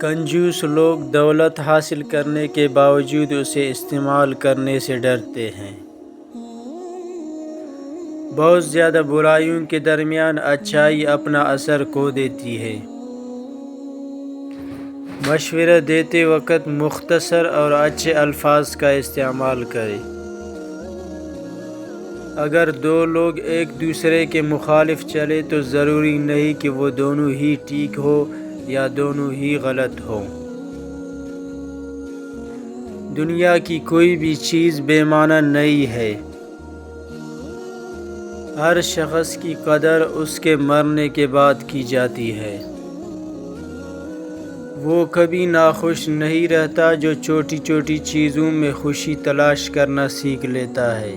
کنجوس لوگ دولت حاصل کرنے کے باوجود اسے استعمال کرنے سے ڈرتے ہیں۔ بہت زیادہ برائیوں کے درمیان اچھائی اپنا اثر کھو دیتی ہے۔ مشورہ دیتے وقت مختصر اور اچھے الفاظ کا استعمال کریں۔ اگر دو لوگ ایک دوسرے کے مخالف چلے تو ضروری نہیں کہ وہ دونوں ہی ٹھیک ہو یا دونوں ہی غلط ہوں۔ دنیا کی کوئی بھی چیز بے معنی نہیں ہے۔ ہر شخص کی قدر اس کے مرنے کے بعد کی جاتی ہے۔ وہ کبھی ناخوش نہیں رہتا جو چھوٹی چھوٹی چیزوں میں خوشی تلاش کرنا سیکھ لیتا ہے۔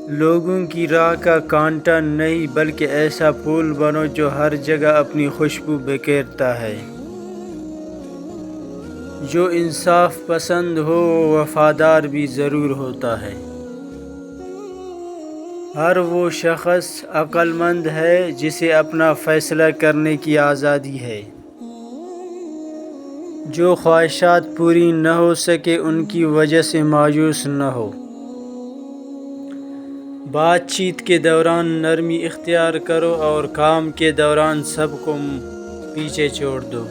لوگوں کی راہ کا کانٹا نہیں بلکہ ایسا پھول بنو جو ہر جگہ اپنی خوشبو بکھیرتا ہے۔ جو انصاف پسند ہو وہ وفادار بھی ضرور ہوتا ہے۔ ہر وہ شخص عقل مند ہے جسے اپنا فیصلہ کرنے کی آزادی ہے۔ جو خواہشات پوری نہ ہو سکے ان کی وجہ سے مایوس نہ ہو۔ بات چیت کے دوران نرمی اختیار کرو اور کام کے دوران سب کو پیچھے چھوڑ دو۔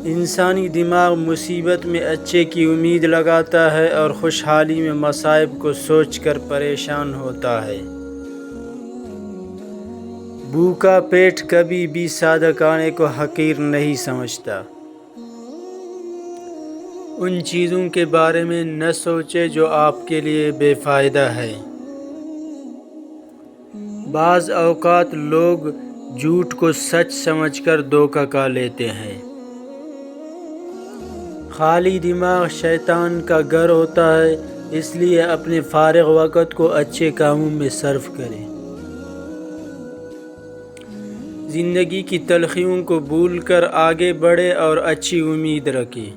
انسانی دماغ مصیبت میں اچھے کی امید لگاتا ہے اور خوشحالی میں مصائب کو سوچ کر پریشان ہوتا ہے۔ بھوکا پیٹ کبھی بھی سادہ کھانے کو حقیر نہیں سمجھتا۔ ان چیزوں کے بارے میں نہ سوچے جو آپ کے لیے بے فائدہ ہے۔ بعض اوقات لوگ جھوٹ کو سچ سمجھ کر دھوکہ کھا لیتے ہیں۔ خالی دماغ شیطان کا گھر ہوتا ہے، اس لیے اپنے فارغ وقت کو اچھے کاموں میں صرف کریں۔ زندگی کی تلخیوں کو بھول کر آگے بڑھیں اور اچھی امید رکھیں۔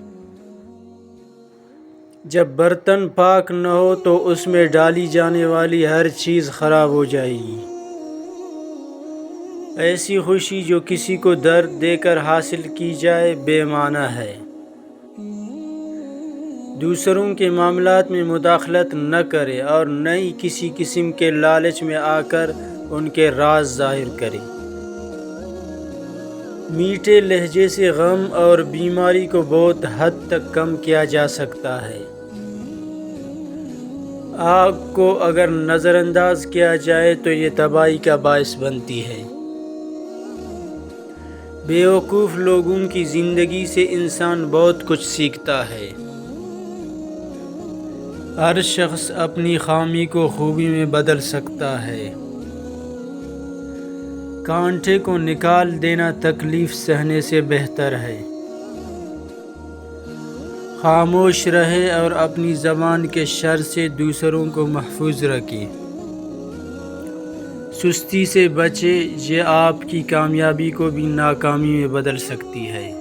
جب برتن پاک نہ ہو تو اس میں ڈالی جانے والی ہر چیز خراب ہو جائے گی۔ ایسی خوشی جو کسی کو درد دے کر حاصل کی جائے بے معنی ہے۔ دوسروں کے معاملات میں مداخلت نہ کریں اور نہ ہی کسی قسم کے لالچ میں آ کر ان کے راز ظاہر کریں۔ میٹھے لہجے سے غم اور بیماری کو بہت حد تک کم کیا جا سکتا ہے۔ آگ کو اگر نظر انداز کیا جائے تو یہ تباہی کا باعث بنتی ہے۔ بیوقوف لوگوں کی زندگی سے انسان بہت کچھ سیکھتا ہے۔ ہر شخص اپنی خامی کو خوبی میں بدل سکتا ہے۔ کانٹے کو نکال دینا تکلیف سہنے سے بہتر ہے۔ خاموش رہے اور اپنی زبان کے شر سے دوسروں کو محفوظ رکھیں۔ سستی سے بچیں، یہ آپ کی کامیابی کو بھی ناکامی میں بدل سکتی ہے۔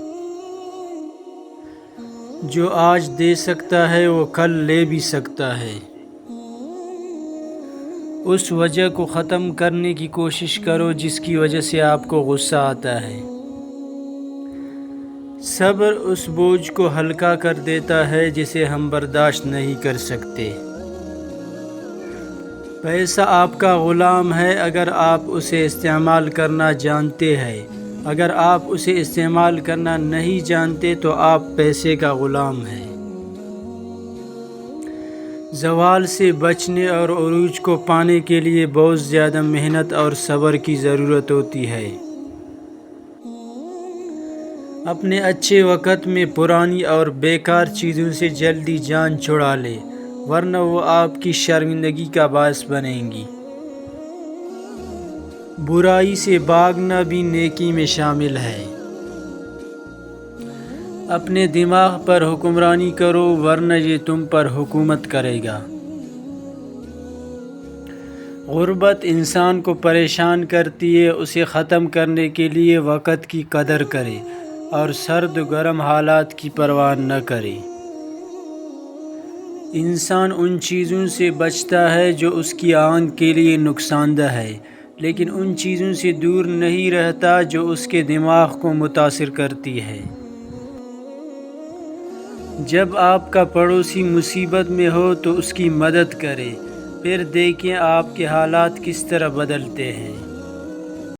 جو آج دے سکتا ہے وہ کل لے بھی سکتا ہے۔ اس وجہ کو ختم کرنے کی کوشش کرو جس کی وجہ سے آپ کو غصہ آتا ہے۔ صبر اس بوجھ کو ہلکا کر دیتا ہے جسے ہم برداشت نہیں کر سکتے۔ پیسہ آپ کا غلام ہے اگر آپ اسے استعمال کرنا جانتے ہیں۔ اگر آپ اسے استعمال کرنا نہیں جانتے تو آپ پیسے کا غلام ہیں۔ زوال سے بچنے اور عروج کو پانے کے لیے بہت زیادہ محنت اور صبر کی ضرورت ہوتی ہے۔ اپنے اچھے وقت میں پرانی اور بیکار چیزوں سے جلدی جان چھڑا لیں ورنہ وہ آپ کی شرمندگی کا باعث بنیں گی۔ برائی سے بھاگنا بھی نیکی میں شامل ہے۔ اپنے دماغ پر حکمرانی کرو ورنہ یہ تم پر حکومت کرے گا۔ غربت انسان کو پریشان کرتی ہے، اسے ختم کرنے کے لیے وقت کی قدر کرے اور سرد گرم حالات کی پرواہ نہ کرے۔ انسان ان چیزوں سے بچتا ہے جو اس کی آنکھ کے لیے نقصان دہ ہے، لیکن ان چیزوں سے دور نہیں رہتا جو اس کے دماغ کو متاثر کرتی ہے۔ جب آپ کا پڑوسی مصیبت میں ہو تو اس کی مدد کریں، پھر دیکھیں آپ کے حالات کس طرح بدلتے ہیں۔